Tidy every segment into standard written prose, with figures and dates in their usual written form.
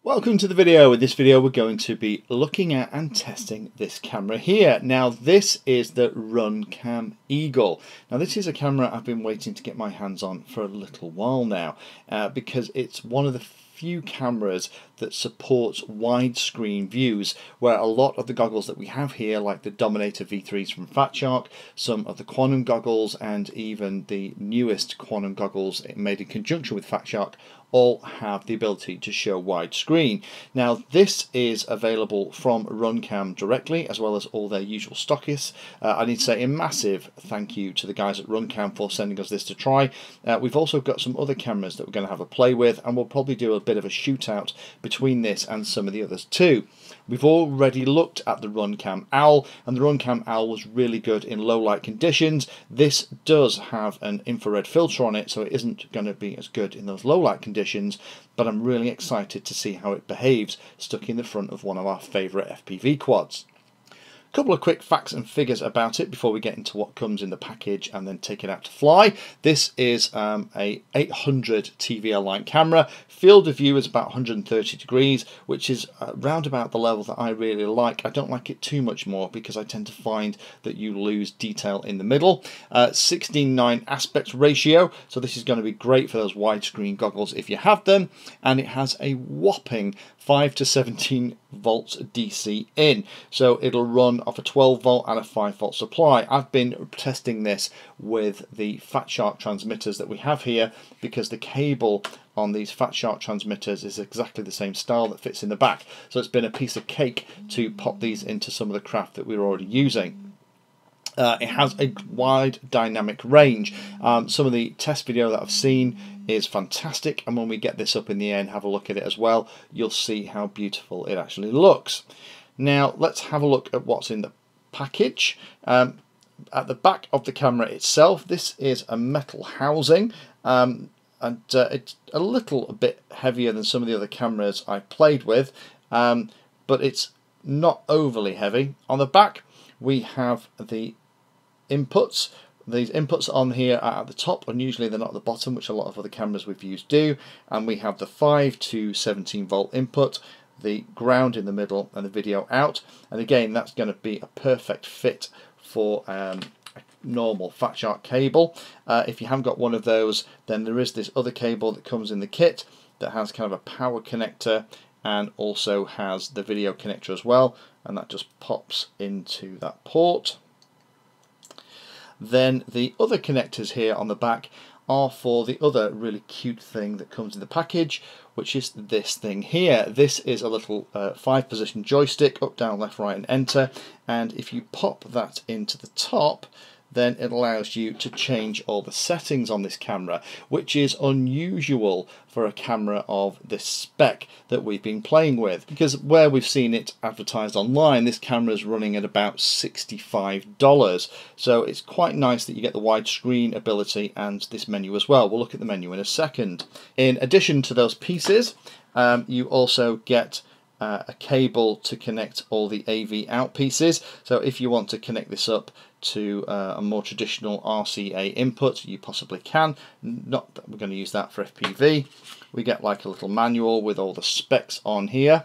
Welcome to the video. In this video we're going to be looking at and testing this camera here. Now this is the RunCam Eagle. Now this is a camera I've been waiting to get my hands on for a little while now because it's one of the few cameras that supports widescreen views, where a lot of the goggles that we have here, like the Dominator V3s from Fat Shark, some of the Quantum goggles, and even the newest Quantum goggles made in conjunction with Fat Shark, all have the ability to show widescreen. Now this is available from RunCam directly, as well as all their usual stockists. I need to say a massive thank you to the guys at RunCam for sending us this to try. We've also got some other cameras that we're going to have a play with, and we'll probably do a bit of a shootout between this and some of the others too. We've already looked at the RunCam Owl, and the RunCam Owl was really good in low light conditions. This does have an infrared filter on it, so it isn't going to be as good in those low light conditions, but I'm really excited to see how it behaves stuck in the front of one of our favourite FPV quads. A couple of quick facts and figures about it before we get into what comes in the package and then take it out to fly. This is a 800 TVL line camera. Field of view is about 130 degrees, which is round about the level that I really like. I don't like it too much more because I tend to find that you lose detail in the middle. 16:9 aspect ratio, so this is going to be great for those widescreen goggles if you have them, and it has a whopping 5 to 17 volts DC in, so it'll run off a 12 volt and a 5 volt supply. I've been testing this with the Fat Shark transmitters that we have here, because the cable on these Fat Shark transmitters is exactly the same style that fits in the back, so it's been a piece of cake to pop these into some of the craft that we're already using. It has a wide dynamic range. Some of the test video that I've seen is fantastic, and when we get this up in the air and have a look at it as well, you'll see how beautiful it actually looks. Now let's have a look at what's in the package. At the back of the camera itself, this is a metal housing, and it's a little bit heavier than some of the other cameras I've played with, but it's not overly heavy. On the back we have the inputs. These inputs on here are at the top, and usually they're not at the bottom, which a lot of other cameras we've used do. And we have the 5 to 17 volt input, the ground in the middle, and the video out. And again, that's going to be a perfect fit for a normal Fat Shark cable. If you haven't got one of those, then there is this other cable that comes in the kit that has kind of a power connector and also has the video connector as well, and that just pops into that port. Then the other connectors here on the back are for the other really cute thing that comes in the package, which is this thing here. This is a little 5-position joystick, up, down, left, right and enter, and if you pop that into the top, then it allows you to change all the settings on this camera, which is unusual for a camera of this spec that we've been playing with, because where we've seen it advertised online, this camera is running at about $65, so it's quite nice that you get the widescreen ability and this menu as well. We'll look at the menu in a second. In addition to those pieces, you also get a cable to connect all the AV out pieces, so if you want to connect this up to a more traditional RCA input, you possibly can. Not that we're going to use that for FPV. We get like a little manual with all the specs on here.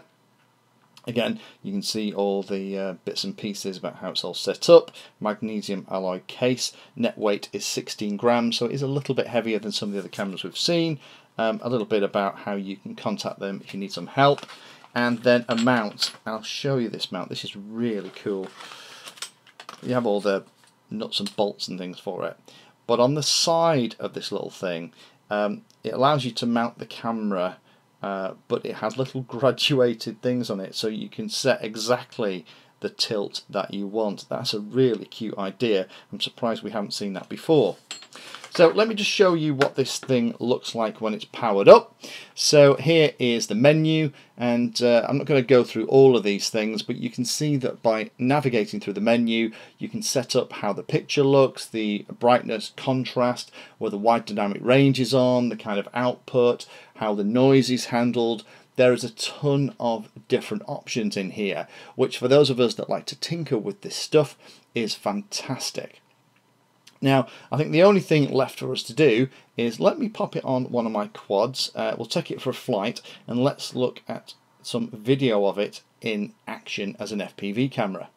Again, you can see all the bits and pieces about how it's all set up. Magnesium alloy case. Net weight is 16 grams, so it is a little bit heavier than some of the other cameras we've seen. A little bit about how you can contact them if you need some help. And then a mount. I'll show you this mount. This is really cool. You have all the nuts and bolts and things for it, but on the side of this little thing, it allows you to mount the camera, but it has little graduated things on it, so you can set exactly the tilt that you want. That's a really cute idea. I'm surprised we haven't seen that before. So let me just show you what this thing looks like when it's powered up. So here is the menu, and I'm not going to go through all of these things, but you can see that by navigating through the menu you can set up how the picture looks, the brightness, contrast, where the wide dynamic range is on, the kind of output, how the noise is handled. There is a ton of different options in here, which for those of us that like to tinker with this stuff is fantastic. Now, I think the only thing left for us to do is let me pop it on one of my quads. We'll take it for a flight, and let's look at some video of it in action as an FPV camera.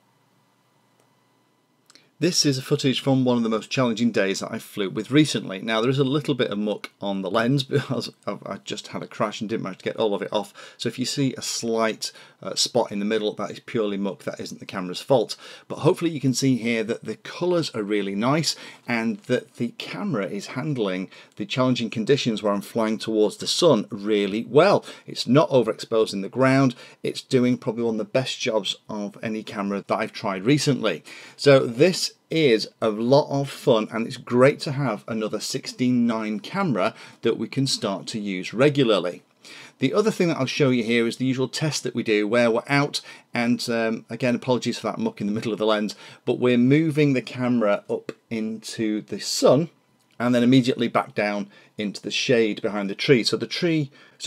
This is footage from one of the most challenging days that I flew with recently. Now there is a little bit of muck on the lens because I just had a crash and didn't manage to get all of it off. So if you see a slight spot in the middle, that is purely muck, that isn't the camera's fault. But hopefully you can see here that the colours are really nice and that the camera is handling the challenging conditions where I'm flying towards the sun really well. It's not overexposing the ground. It's doing probably one of the best jobs of any camera that I've tried recently. So this is a lot of fun, and it's great to have another 16:9 camera that we can start to use regularly. The other thing that I'll show you here is the usual test that we do where we're out and again, apologies for that muck in the middle of the lens, but we're moving the camera up into the sun and then immediately back down into the shade behind the tree. So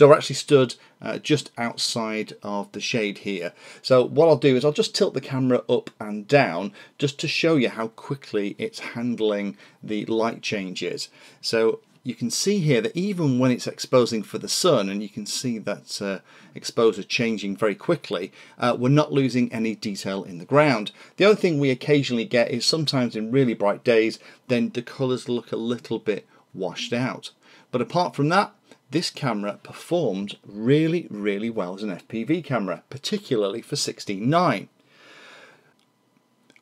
we're actually stood just outside of the shade here. So what I'll do is I'll just tilt the camera up and down just to show you how quickly it's handling the light changes. So you can see here that even when it's exposing for the sun, and you can see that exposure changing very quickly, we're not losing any detail in the ground. The other thing we occasionally get is sometimes in really bright days, then the colours look a little bit washed out. But apart from that, this camera performed really, really well as an FPV camera, particularly for 16:9.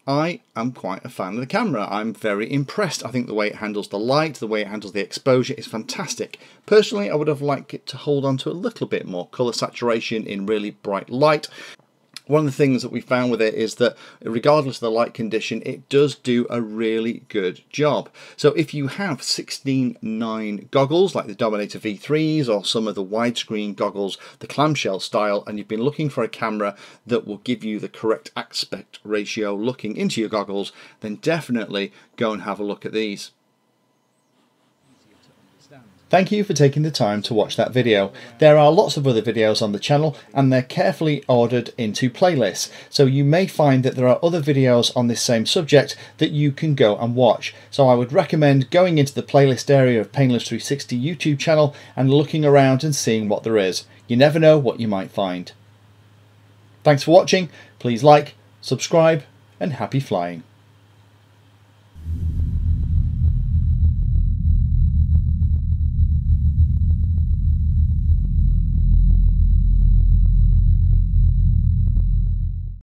I am quite a fan of the camera. I'm very impressed. I think the way it handles the light, the way it handles the exposure is fantastic. Personally, I would have liked it to hold on to a little bit more colour saturation in really bright light. One of the things that we found with it is that regardless of the light condition, it does do a really good job. So if you have 16:9 goggles like the Dominator V3s or some of the widescreen goggles, the clamshell style, and you've been looking for a camera that will give you the correct aspect ratio looking into your goggles, then definitely go and have a look at these. Thank you for taking the time to watch that video. There are lots of other videos on the channel and they're carefully ordered into playlists, so you may find that there are other videos on this same subject that you can go and watch. So I would recommend going into the playlist area of Painless 360 YouTube channel and looking around and seeing what there is. You never know what you might find. Thanks for watching. Please like, subscribe, and happy flying.